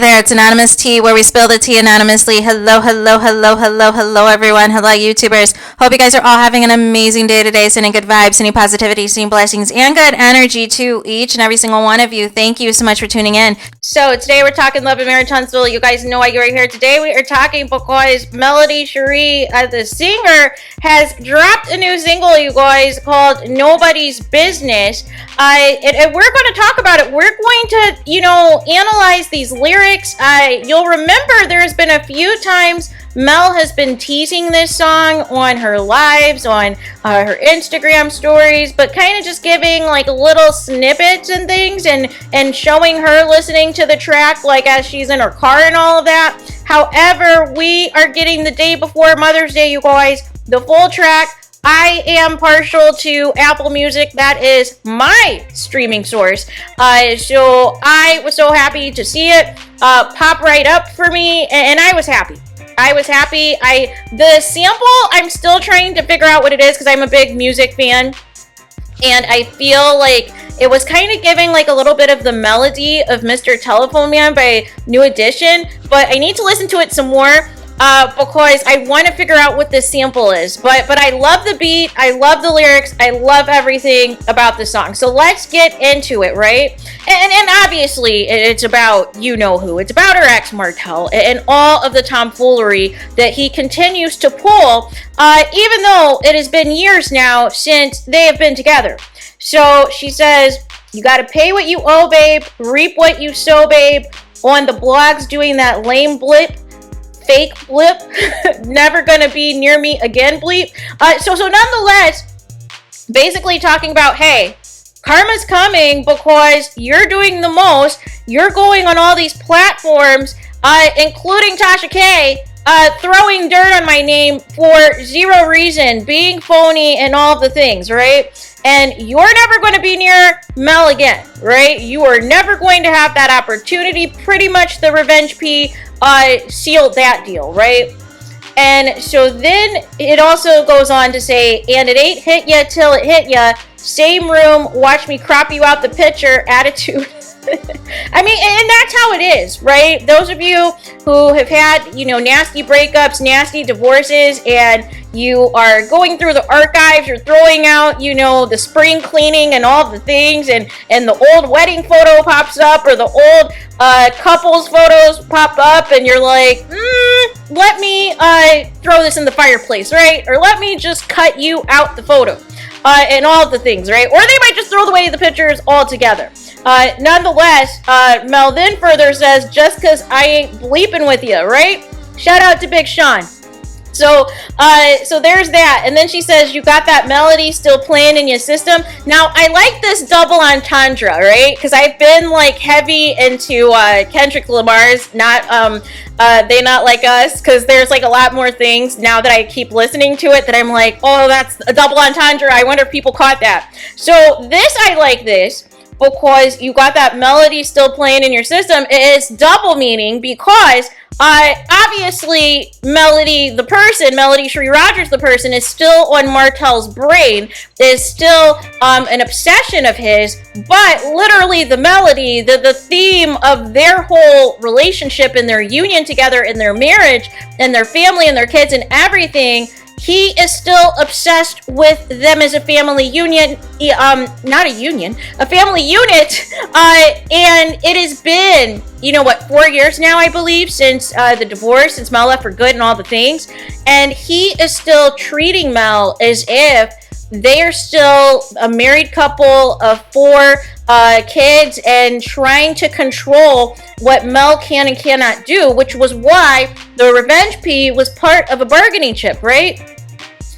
there, it's Anonymous Tea, where we spill the tea anonymously. Hello, hello, hello, hello, hello, everyone. Hello, YouTubers. Hope you guys are all having an amazing day today, sending good vibes, sending positivity, sending blessings, and good energy to each and every single one of you. Thank you so much for tuning in. So today we're talking love and marriage, Huntsville. You guys know why you're here. Today we are talking because Melody Cherie, the singer, has dropped a new single, you guys, called Nobody's Business. And we're going to talk about it. We're going to, analyze these lyrics. You'll remember there's been a few times Mel has been teasing this song on her lives, on her Instagram stories, but kind of just giving like little snippets and things and showing her listening to the track like as she's in her car and all of that. However, we are getting the day before Mother's Day, you guys, the full track. I am partial to Apple Music. That is my streaming source. So I was so happy to see it pop right up for me, and I was happy. The sample, I'm still trying to figure out what it is because I'm a big music fan, and I feel like it was kind of giving like a little bit of the melody of Mr. Telephone Man by New Edition, but I need to listen to it some more. Because I want to figure out what this sample is. But I love the beat, I love the lyrics, I love everything about the song. So let's get into it, right? And obviously, it's about you-know-who. It's about her ex, Martell, and all of the tomfoolery that he continues to pull, even though it has been years now since they have been together. So she says, you gotta pay what you owe, babe, reap what you sow, babe, on the blogs doing that lame blip, fake blip, never gonna be near me again bleep. So nonetheless, basically talking about, hey, karma's coming because you're doing the most. You're going on all these platforms, including Tasha K, throwing dirt on my name for zero reason, being phony and all the things, right? And you're never going to be near Mel again, right? You are never going to have that opportunity. Pretty much the Revenge P sealed that deal, right? And so then it also goes on to say, and it ain't hit ya till it hit ya. Same room, watch me crop you out the picture, attitude. I mean, and that's how it is, right? Those of you who have had, nasty breakups, nasty divorces, and you are going through the archives, you're throwing out, the spring cleaning and all the things, and the old wedding photo pops up, or the old couples photos pop up, and you're like, let me throw this in the fireplace, right? Or let me just cut you out the photo, and all the things, right? Or they might just throw away the pictures altogether. Nonetheless, Mel then further says, just because I ain't bleeping with you, right? Shout out to Big Sean. So there's that. And then she says, you got that melody still playing in your system. Now, I like this double entendre, right? Because I've been like heavy into Kendrick Lamar's They Not Like Us, because there's like a lot more things now that I keep listening to it that I'm like, oh, that's a double entendre. I wonder if people caught that. So I like this. Because you got that melody still playing in your system. It is double meaning because obviously Melody Cherie Rogers the person, is still on Martell's brain, is still an obsession of his, but literally the melody, the theme of their whole relationship and their union together and their marriage and their family and their kids and everything, he is still obsessed with them as a family union, a family unit, and it has been, 4 years now, I believe, since the divorce, since Mel left for good and all the things, and he is still treating Mel as if they are still a married couple of 4 kids and trying to control what Mel can and cannot do, which was why the Revenge P was part of a bargaining chip, right?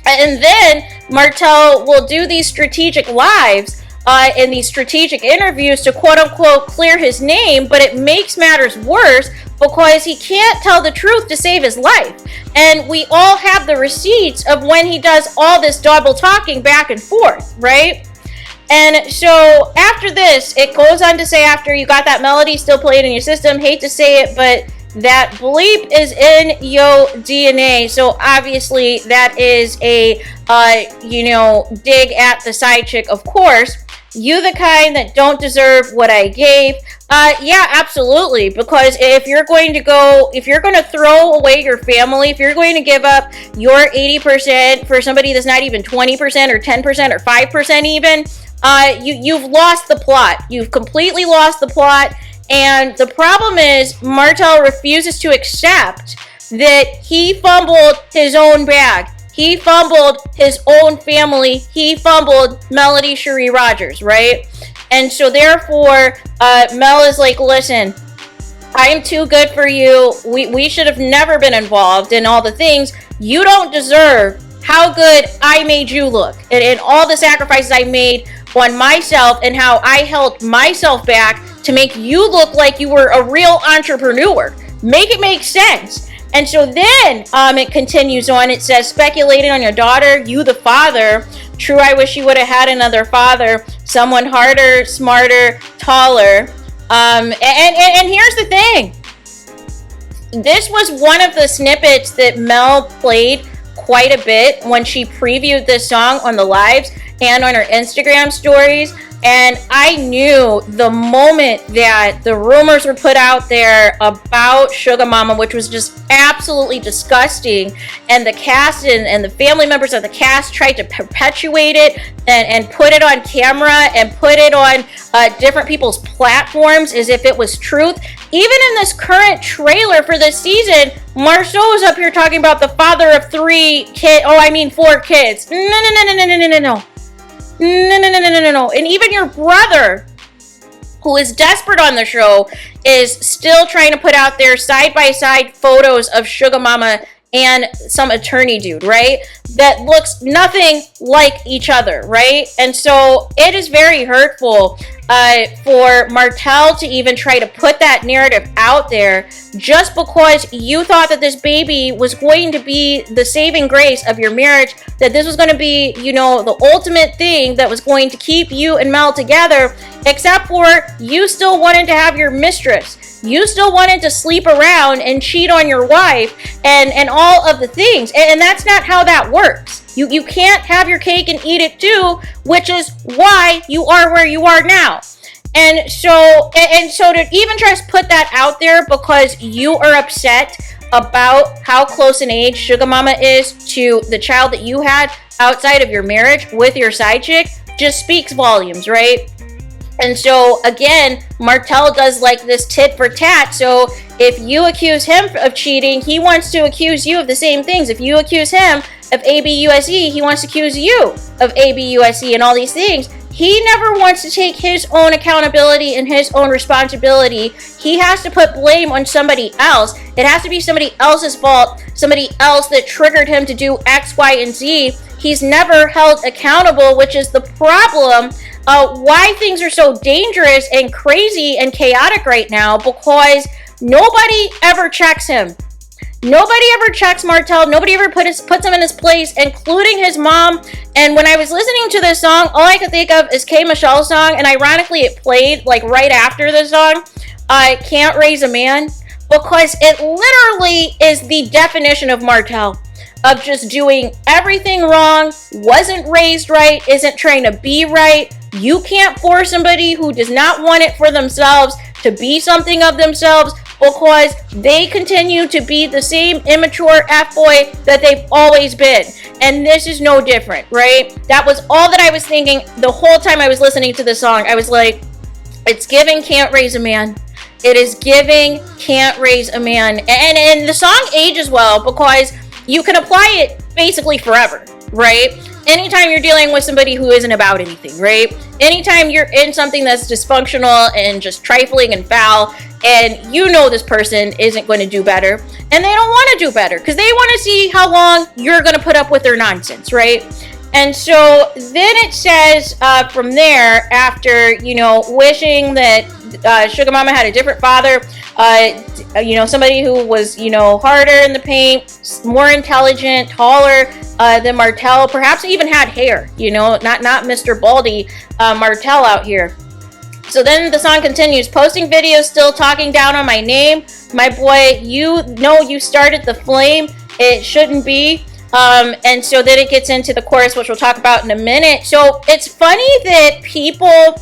And then Martell will do these strategic lives and these strategic interviews to quote-unquote clear his name, but it makes matters worse because he can't tell the truth to save his life. And we all have the receipts of when he does all this double talking back and forth, right? And so after this, it goes on to say, after you got that melody still playing in your system, hate to say it, but that bleep is in your DNA. So obviously that is a, dig at the side chick, of course. You the kind that don't deserve what I gave. Yeah, absolutely. Because if you're going to throw away your family, if you're going to give up your 80% for somebody that's not even 20% or 10% or 5% even, you've lost the plot. You've completely lost the plot. And the problem is Martell refuses to accept that he fumbled his own bag. He fumbled his own family. He fumbled Melody Cherie Rogers, right? And so therefore, Mel is like, listen, I'm too good for you. We should have never been involved in all the things. You don't deserve how good I made you look and all the sacrifices I made on myself and how I held myself back to make you look like you were a real entrepreneur. Make it make sense. And so then it continues on. It says, speculating on your daughter, you the father. True, I wish you would have had another father. Someone harder, smarter, taller. And here's the thing. This was one of the snippets that Mel played quite a bit when she previewed this song on the lives and on her Instagram stories. And I knew the moment that the rumors were put out there about Sugar Mama, which was just absolutely disgusting, and the cast and the family members of the cast tried to perpetuate it and put it on camera and put it on different people's platforms as if it was truth. Even in this current trailer for this season, Marceau was up here talking about the father of 4 kids. No. No. And even your brother, who is desperate on the show, is still trying to put out there side-by-side photos of Sugar Mama and some attorney dude, right? That looks nothing like each other, right? And so it is very hurtful for Martell to even try to put that narrative out there just because you thought that this baby was going to be the saving grace of your marriage, that this was going to be, the ultimate thing that was going to keep you and Mel together, except for you still wanted to have your mistress. You still wanted to sleep around and cheat on your wife and all of the things. And that's not how that works. You can't have your cake and eat it too, which is why you are where you are now. And so to even try to put that out there because you are upset about how close in age Sugar Mama is to the child that you had outside of your marriage with your side chick just speaks volumes, right? And so, again, Martell does like this tit for tat. So if you accuse him of cheating, he wants to accuse you of the same things. If you accuse him of ABUSE, he wants to accuse you of ABUSE and all these things. He never wants to take his own accountability and his own responsibility. He has to put blame on somebody else. It has to be somebody else's fault, somebody else that triggered him to do X, Y, and Z. He's never held accountable, which is the problem. Why things are so dangerous and crazy and chaotic right now, because nobody ever checks him. Nobody ever checks Martell. Nobody ever puts him in his place, including his mom. And when I was listening to this song, all I could think of is K. Michelle's song, and ironically it played like right after the song, Can't Raise a Man, because it literally is the definition of Martell. Of just doing everything wrong, wasn't raised right, isn't trying to be right. You can't force somebody who does not want it for themselves to be something of themselves because they continue to be the same immature F-boy that they've always been. And this is no different, right? That was all that I was thinking the whole time I was listening to the song. I was like, it's giving Can't Raise a Man. It is giving Can't Raise a Man. And the song ages well because you can apply it basically forever, right? Anytime you're dealing with somebody who isn't about anything, right? Anytime you're in something that's dysfunctional and just trifling and foul, and you know this person isn't going to do better, and they don't want to do better because they want to see how long you're going to put up with their nonsense, right? And so then it says from there, after, wishing that Sugar Mama had a different father, somebody who was, harder in the paint, more intelligent, taller than Martell, perhaps even had hair, not Mr. Baldy Martell out here. So then the song continues, posting videos, still talking down on my name. My boy, you know you started the flame. It shouldn't be. And so then it gets into the chorus, which we'll talk about in a minute. So it's funny that people,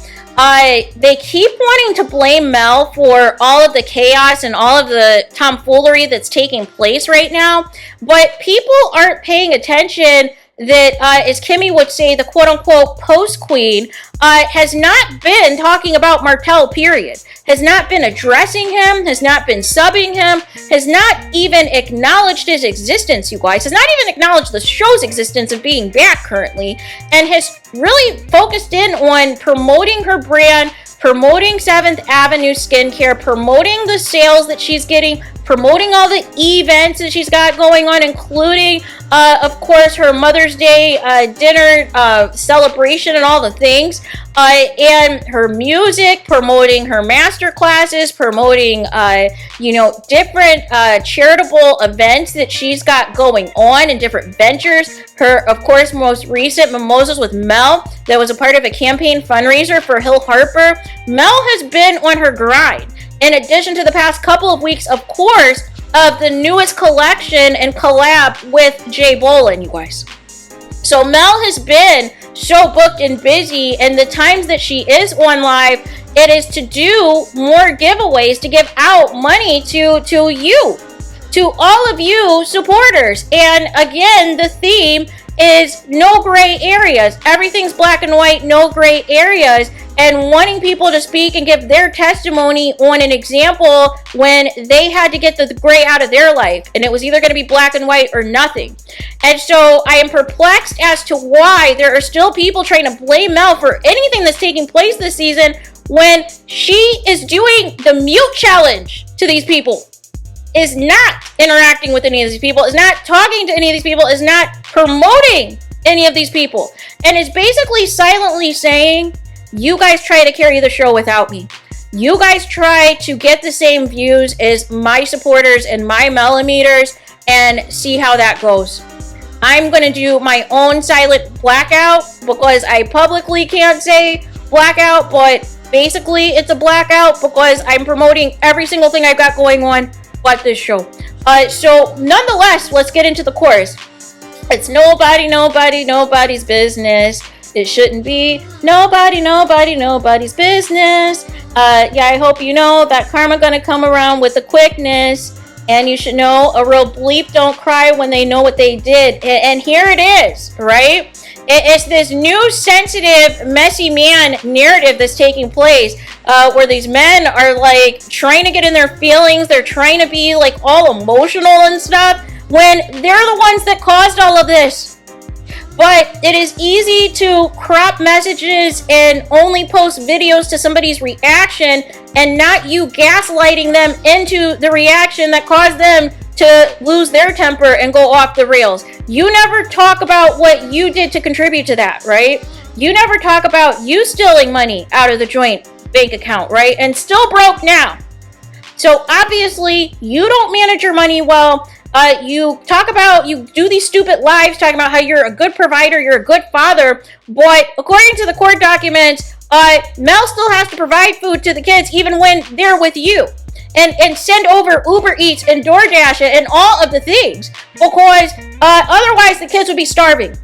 they keep wanting to blame Mel for all of the chaos and all of the tomfoolery that's taking place right now. But people aren't paying attention that, as Kimmy would say, the quote-unquote post-queen has not been talking about Martell, period. Has not been addressing him, has not been subbing him, has not even acknowledged his existence, you guys. Has not even acknowledged the show's existence of being back currently, and has really focused in on promoting her brand, promoting 7th Avenue Skincare, promoting the sales that she's getting, promoting all the events that she's got going on, including, of course, her Mother's Day dinner celebration and all the things, and her music, promoting her master classes, promoting, different charitable events that she's got going on and different ventures. Her, of course, most recent Mimosas with Mel, that was a part of a campaign fundraiser for Hill Harper. Mel has been on her grind. In addition to the past couple of weeks, of course, of the newest collection and collab with Jay Bolin, you guys. So Mel has been so booked and busy, and the times that she is on live, it is to do more giveaways, to give out money to you, to all of you supporters. And again, the theme is no gray areas. Everything's black and white, no gray areas, and wanting people to speak and give their testimony on an example when they had to get the gray out of their life, and it was either going to be black and white or nothing. And so I am perplexed as to why there are still people trying to blame Mel for anything that's taking place this season when she is doing the mute challenge to these people, is not interacting with any of these people, is not talking to any of these people, is not promoting any of these people, and is basically silently saying, you guys try to carry the show without me. You guys try to get the same views as my supporters and my millimeters and see how that goes. I'm going to do my own silent blackout because I publicly can't say blackout, but basically it's a blackout because I'm promoting every single thing I've got going on but this show. So nonetheless, let's get into the chorus. It's nobody's business. It shouldn't be nobody's business. Yeah, I hope you know that karma gonna come around with a quickness. And you should know a real bleep don't cry when they know what they did. And here it is, right? It's this new, sensitive, messy man narrative that's taking place, where these men are like trying to get in their feelings. They're trying to be like all emotional and stuff when they're the ones that caused all of this. But it is easy to crop messages and only post videos to somebody's reaction and not you gaslighting them into the reaction that caused them to lose their temper and go off the rails. You never talk about what you did to contribute to that, right? You never talk about you stealing money out of the joint bank account, right? And still broke now. So obviously you don't manage your money well. You do these stupid lives talking about how you're a good provider, you're a good father, but according to the court documents, Mel still has to provide food to the kids even when they're with you. And send over Uber Eats and DoorDash and all of the things because otherwise the kids would be starving.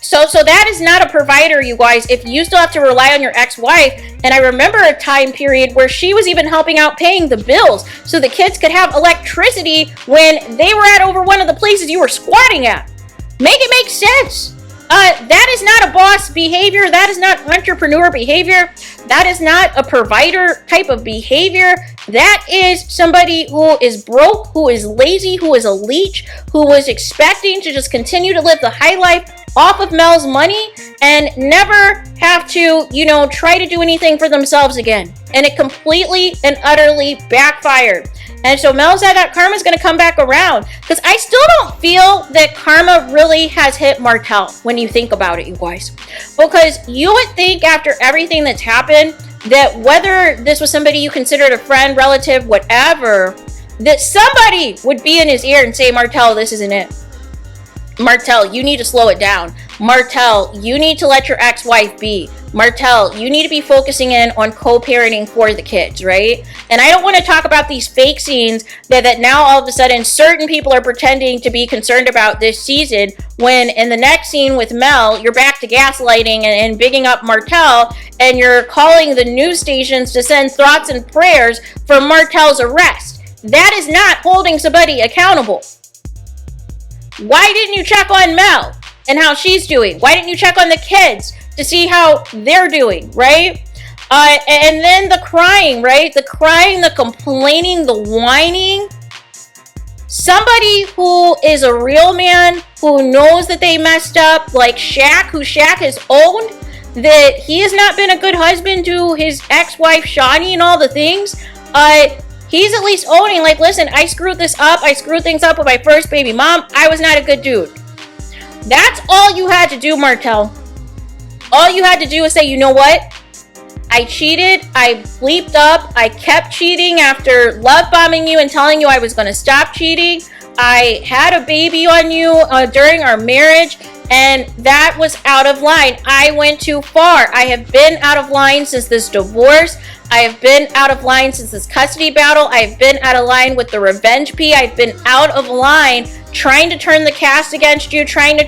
So that is not a provider, you guys, if you still have to rely on your ex-wife. And I remember a time period where she was even helping out paying the bills so the kids could have electricity when they were at over one of the places you were squatting at. Make it make sense. That is not a boss behavior. That is not entrepreneur behavior. That is not a provider type of behavior. That is somebody who is broke, who is lazy, who is a leech, who was expecting to just continue to live the high life off of Mel's money and never have to, try to do anything for themselves again. And it completely and utterly backfired. And so Mel said that karma's going to come back around. Because I still don't feel that karma really has hit Martell when you think about it, you guys. Because you would think after everything that's happened, that whether this was somebody you considered a friend, relative, whatever, that somebody would be in his ear and say, Martell, this isn't it. Martell, you need to slow it down. Martell, you need to let your ex-wife be. Martell, you need to be focusing in on co-parenting for the kids, right? And I don't want to talk about these fake scenes that now all of a sudden certain people are pretending to be concerned about this season, when in the next scene with Mel, you're back to gaslighting and bigging up Martell, and you're calling the news stations to send thoughts and prayers for Martell's arrest. That is not holding somebody accountable. Why didn't you check on Mel and how she's doing? Why didn't you check on the kids to see how they're doing, right? And then the crying, right? The crying, the complaining, the whining. Somebody who is a real man, who knows that they messed up, like Shaq, who Shaq has owned that he has not been a good husband to his ex-wife Shawnee and all the things. He's at least owning, like, listen, I screwed this up. I screwed things up with my first baby mom. I was not a good dude. That's all you had to do, Martell. All you had to do is say, you know what? I cheated. I bleeped up. I kept cheating after love bombing you and telling you I was going to stop cheating. I had a baby on you during our marriage, and that was out of line. I went too far. I have been out of line since this divorce. I have been out of line since this custody battle. I've been out of line with the revenge P. I've been out of line trying to turn the cast against you, trying to